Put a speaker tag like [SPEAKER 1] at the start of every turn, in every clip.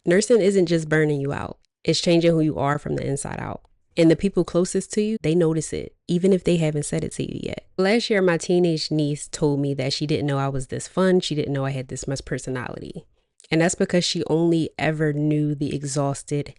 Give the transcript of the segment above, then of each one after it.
[SPEAKER 1] Nursing isn't just burning you out. It's changing who you are from the inside out. And the people closest to you, they notice it, even if they haven't said it to you yet. Last year, my teenage niece told me that she didn't know I was this fun. She didn't know I had this much personality. And that's because she only ever knew the exhausted,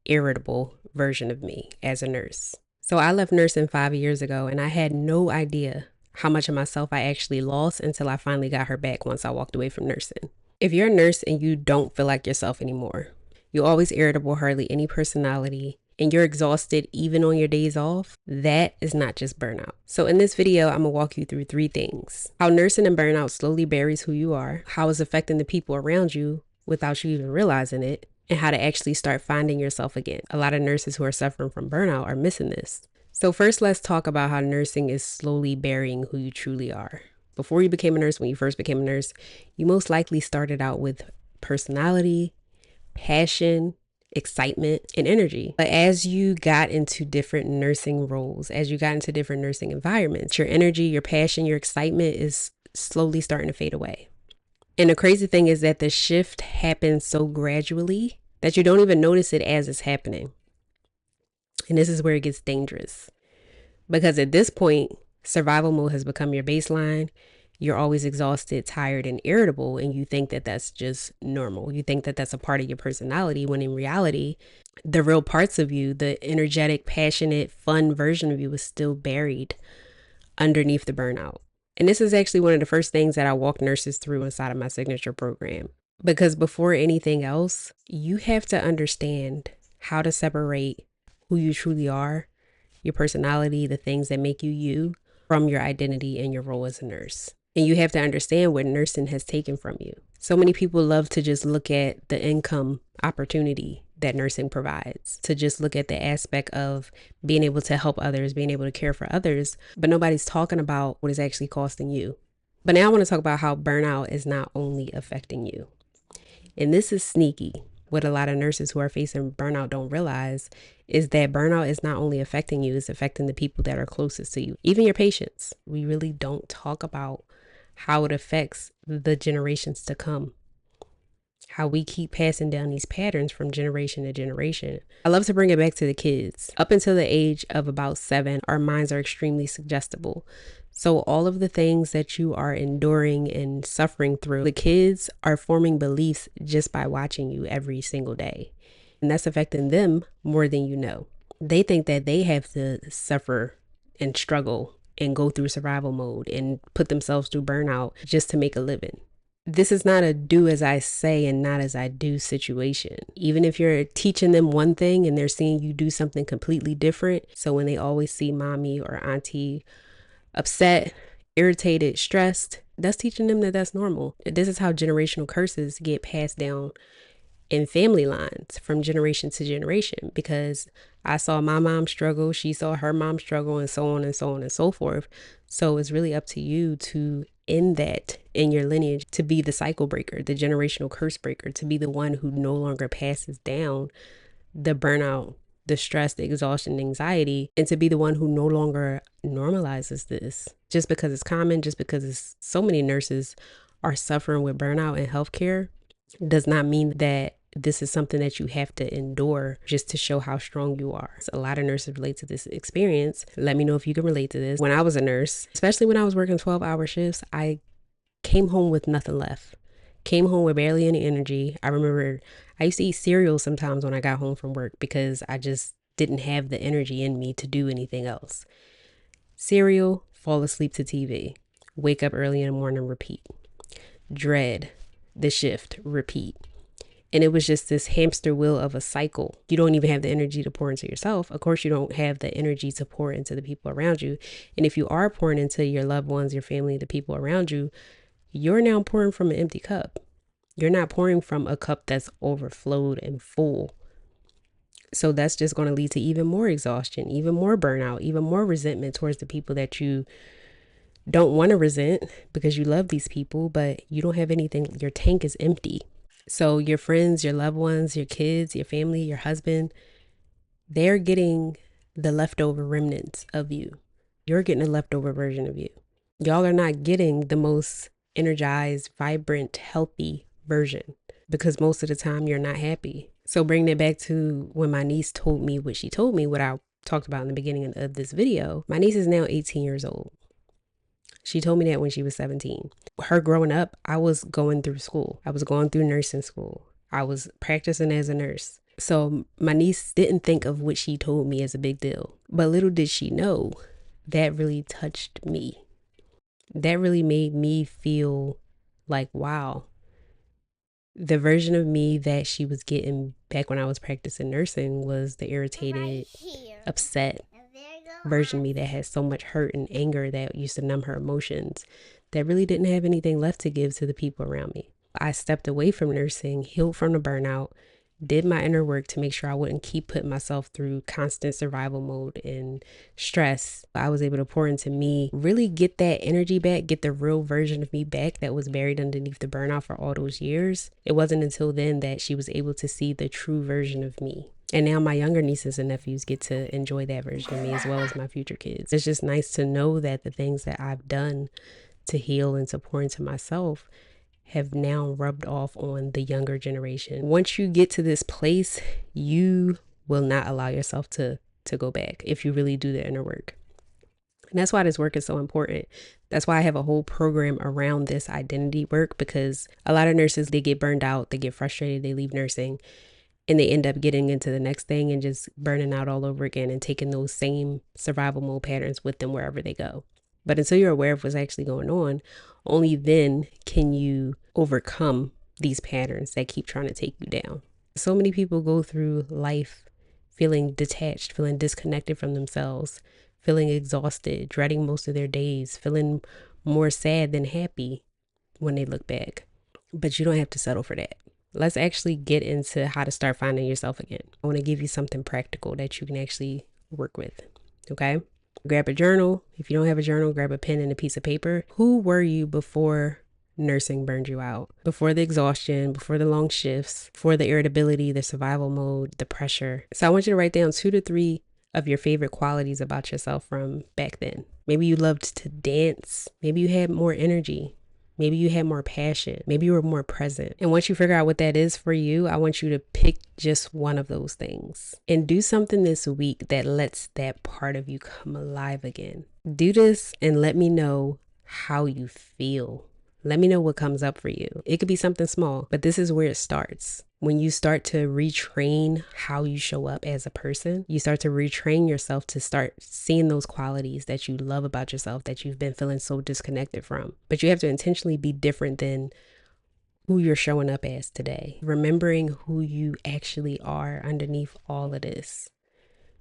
[SPEAKER 1] irritable version of me as a nurse. So I left nursing 5 years ago, and I had no idea how much of myself I actually lost until I finally got her back once I walked away from nursing. If you're a nurse and you don't feel like yourself anymore, you're always irritable, hardly any personality, and you're exhausted even on your days off, that is not just burnout. So in this video, I'm gonna walk you through 3 things. How nursing and burnout slowly buries who you are, how it's affecting the people around you without you even realizing it, and how to actually start finding yourself again. A lot of nurses who are suffering from burnout are missing this. So first, let's talk about how nursing is slowly burying who you truly are. Before you became a nurse, when you first became a nurse, you most likely started out with personality, passion, excitement, and energy. But as you got into different nursing roles, as you got into different nursing environments, your energy, your passion, your excitement is slowly starting to fade away. And the crazy thing is that the shift happens so gradually that you don't even notice it as it's happening. And this is where it gets dangerous. Because at this point, survival mode has become your baseline. You're always exhausted, tired, and irritable, and you think that that's just normal. You think that that's a part of your personality, when in reality, the real parts of you, the energetic, passionate, fun version of you is still buried underneath the burnout. And this is actually one of the first things that I walk nurses through inside of my signature program. Because before anything else, you have to understand how to separate who you truly are, your personality, the things that make you you, from your identity and your role as a nurse. And you have to understand what nursing has taken from you. So many people love to just look at the income opportunity that nursing provides, to just look at the aspect of being able to help others, being able to care for others, but nobody's talking about what is actually costing you. But now I want to talk about how burnout is not only affecting you. And this is sneaky. What a lot of nurses who are facing burnout don't realize is that burnout is not only affecting you, it's affecting the people that are closest to you, even your patients. We really don't talk about how it affects the generations to come, how we keep passing down these patterns from generation to generation. I love to bring it back to the kids. Up until the age of about 7, our minds are extremely suggestible. So all of the things that you are enduring and suffering through, the kids are forming beliefs just by watching you every single day. And that's affecting them more than you know. They think that they have to suffer and struggle and go through survival mode and put themselves through burnout just to make a living. This is not a do as I say and not as I do situation. Even if you're teaching them one thing and they're seeing you do something completely different. So when they always see mommy or auntie upset, irritated, stressed, that's teaching them that that's normal. This is how generational curses get passed down in family lines from generation to generation, because I saw my mom struggle, she saw her mom struggle, and so on and so on and so forth. So it's really up to you to end that in your lineage, to be the cycle breaker, the generational curse breaker, to be the one who no longer passes down the burnout, the stress, the exhaustion, the anxiety, and to be the one who no longer normalizes this. Just because it's common, just because so many nurses are suffering with burnout in healthcare, does not mean that this is something that you have to endure just to show how strong you are. So a lot of nurses relate to this experience. Let me know if you can relate to this. When I was a nurse, especially when I was working 12-hour shifts, I came home with nothing left. Came home with barely any energy. I remember I used to eat cereal sometimes when I got home from work because I just didn't have the energy in me to do anything else. Cereal, fall asleep to TV, wake up early in the morning, repeat. Dread the shift, repeat. And it was just this hamster wheel of a cycle. You don't even have the energy to pour into yourself. Of course, you don't have the energy to pour into the people around you. And if you are pouring into your loved ones, your family, the people around you, you're now pouring from an empty cup. You're not pouring from a cup that's overflowed and full. So that's just going to lead to even more exhaustion, even more burnout, even more resentment towards the people that you don't want to resent, because you love these people, but you don't have anything. Your tank is empty. So your friends, your loved ones, your kids, your family, your husband, they're getting the leftover remnants of you. You're getting a leftover version of you. Y'all are not getting the most energized, vibrant, healthy version. because most of the time you're not happy. So bringing it back to when my niece told me what she told me, what I talked about in the beginning of this video, my niece is now 18 years old. She told me that when she was 17. Her growing up, I was going through school. I was going through nursing school. I was practicing as a nurse. So my niece didn't think of what she told me as a big deal. But little did she know, that really touched me. That really made me feel like, wow, the version of me that she was getting back when I was practicing nursing was the irritated, upset version of me that had so much hurt and anger that used to numb her emotions, that really didn't have anything left to give to the people around me. I stepped away from nursing, healed from the burnout, did my inner work to make sure I wouldn't keep putting myself through constant survival mode and stress. I was able to pour into me, really get that energy back, get the real version of me back that was buried underneath the burnout for all those years. It wasn't until then that she was able to see the true version of me. And now my younger nieces and nephews get to enjoy that version of me, as well as my future kids. It's just nice to know that the things that I've done to heal and to pour into myself have now rubbed off on the younger generation. Once you get to this place, you will not allow yourself to go back if you really do the inner work. And that's why this work is so important. That's why I have a whole program around this identity work, because a lot of nurses, they get burned out, they get frustrated, they leave nursing, and they end up getting into the next thing and just burning out all over again and taking those same survival mode patterns with them wherever they go. But until you're aware of what's actually going on, only then can you overcome these patterns that keep trying to take you down. So many people go through life feeling detached, feeling disconnected from themselves, feeling exhausted, dreading most of their days, feeling more sad than happy when they look back. But you don't have to settle for that. Let's actually get into how to start finding yourself again. I want to give you something practical that you can actually work with, okay? Grab a journal. If you don't have a journal, grab a pen and a piece of paper. Who were you before nursing burned you out? Before the exhaustion, before the long shifts, before the irritability, the survival mode, the pressure. So I want you to write down 2 to 3 of your favorite qualities about yourself from back then. Maybe you loved to dance. Maybe you had more energy. Maybe you had more passion. Maybe you were more present. And once you figure out what that is for you, I want you to pick just one of those things and do something this week that lets that part of you come alive again. Do this and let me know how you feel. Let me know what comes up for you. It could be something small, but this is where it starts. When you start to retrain how you show up as a person, you start to retrain yourself to start seeing those qualities that you love about yourself that you've been feeling so disconnected from. But you have to intentionally be different than who you're showing up as today. Remembering who you actually are underneath all of this.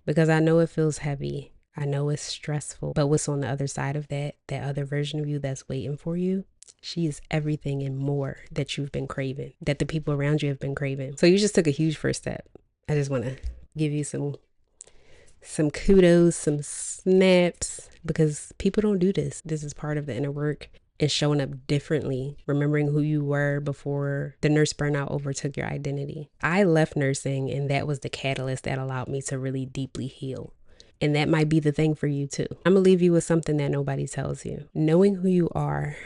[SPEAKER 1] Because I know it feels heavy. I know it's stressful. But what's on the other side of that other version of you that's waiting for you, she is everything and more that you've been craving, that the people around you have been craving. So you just took a huge first step. I just want to give you some kudos, some snaps, because people don't do this. This is part of the inner work and showing up differently, remembering who you were before the nurse burnout overtook your identity. I left nursing, and that was the catalyst that allowed me to really deeply heal. And that might be the thing for you too. I'm gonna leave you with something that nobody tells you. Knowing who you are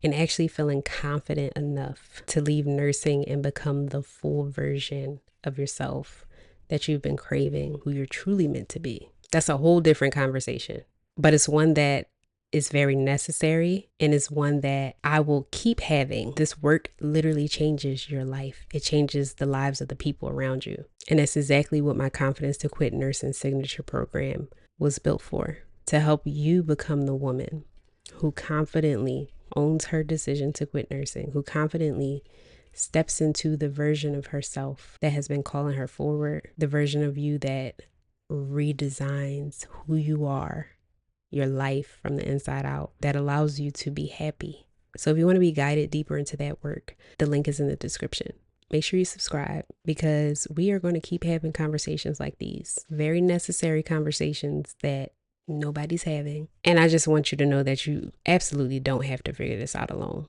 [SPEAKER 1] and actually feeling confident enough to leave nursing and become the full version of yourself that you've been craving, who you're truly meant to be. That's a whole different conversation, but it's one that is very necessary, and it's one that I will keep having. This work literally changes your life. It changes the lives of the people around you. And that's exactly what my Confidence to Quit Nursing Signature Program was built for, to help you become the woman who confidently owns her decision to quit nursing, who confidently steps into the version of herself that has been calling her forward, the version of you that redesigns who you are, your life from the inside out, that allows you to be happy. So if you want to be guided deeper into that work, the link is in the description. Make sure you subscribe, because we are going to keep having conversations like these, very necessary conversations that nobody's having. And I just want you to know that you absolutely don't have to figure this out alone.